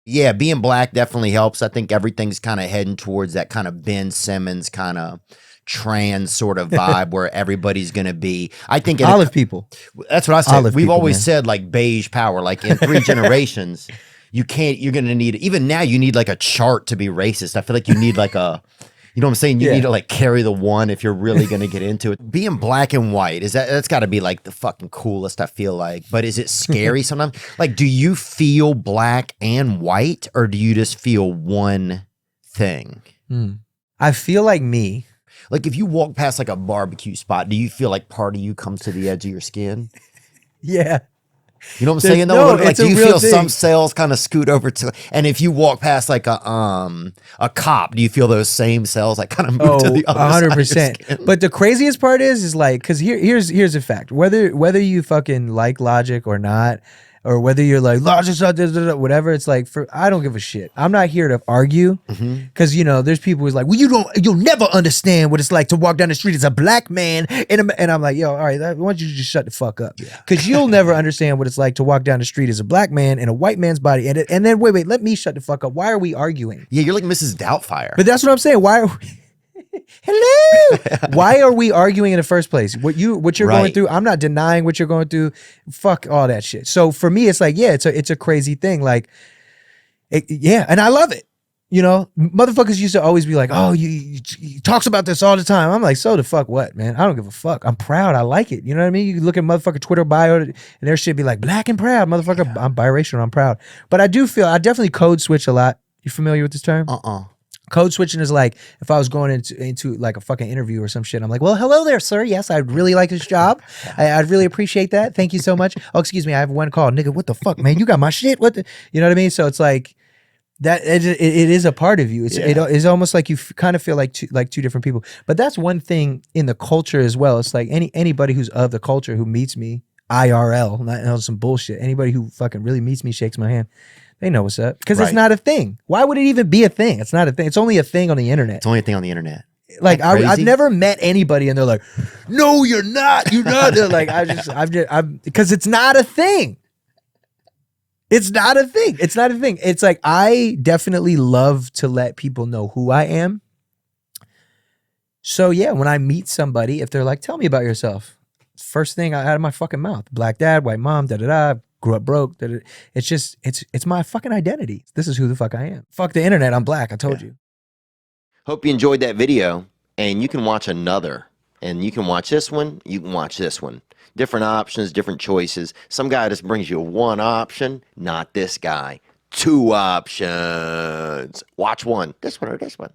Yeah, being black definitely helps. I think everything's kind of heading towards that kind of Ben Simmons kind of trans sort of vibe where everybody's going to be. I think Olive people. that's what I said. Olive We've people, always man. said like beige power, like in 3 generations, you're going to need, even now you need like a chart to be racist. I feel like you need like a, you know what I'm saying? You Yeah. need to like carry the one if you're really going to get into it. Being black and white, that's got to be like the fucking coolest, I feel like. But is it scary sometimes? Like, do you feel black and white, or do you just feel one thing? I feel like me. Like if you walk past like a barbecue spot, do you feel like part of you comes to the edge of your skin? Yeah. You know what I'm There's- saying? no, Like, it's a do you real feel some thing. cells kind of scoot over to? And if you walk past like a cop, do you feel those same cells like kind of move to Oh, the other side of your 100%. skin? But the craziest part is like, because here's a fact. Whether you fucking like logic or not, or whether you're like logic, whatever, it's like, I don't give a shit. I'm not here to argue, because there's people who's like, well, you'll never understand what it's like to walk down the street as a black man, and I'm like, yo, all right, why don't you just shut the fuck up? Because you'll never understand what it's like to walk down the street as a black man in a white man's body, and then wait, let me shut the fuck up. Why are we arguing? Yeah, you're like Mrs. Doubtfire. But that's what I'm saying. Why are we? Hello. Why are we arguing in the first place? What you're going Right. through, I'm not denying what you're going through. Fuck all that shit. So for me, it's like, yeah, it's a crazy thing. Like, yeah, and I love it. Motherfuckers used to always be like, oh, he talks about this all the time. I'm like, so the fuck what, man? I don't give a fuck. I'm proud. I like it. You know what I mean? You look at motherfucker Twitter bio and their shit be like, black and proud, motherfucker. Yeah. I'm biracial. I'm proud. But I definitely code switch a lot. You familiar with this term? Code switching is like if I was going into like a fucking interview or some shit. I'm like, well, hello there, sir. Yes, I'd really like this job. I'd really appreciate that. Thank you so much. Oh, excuse me. I have one call. Nigga, what the fuck, man? You got my shit? What the? You know what I mean? So it's like that. It is a part of you. It's almost like you kind of feel like two different people. But that's one thing in the culture as well. It's like anybody who's of the culture who meets me IRL, not on some bullshit. Anybody who fucking really meets me, shakes my hand. They know what's up. Because it's not a thing. Why would it even be a thing? It's not a thing. It's only a thing on the internet. It's only a thing on the internet. Like I've never met anybody and they're like, no, you're not. You're not. They're like, I'm because it's not a thing. It's not a thing. It's not a thing. It's like, I definitely love to let people know who I am. So yeah, when I meet somebody, if they're like, tell me about yourself. First thing out of my fucking mouth, black dad, white mom, da-da-da. Grew up broke. It's just, it's my fucking identity. This is who the fuck I am. Fuck the internet. I'm black. I told you. Hope you enjoyed that video, and you can watch another, and you can watch this one. You can watch this one. Different options, different choices. Some guy just brings you one option, not this guy. 2 options. Watch one, this one or this one.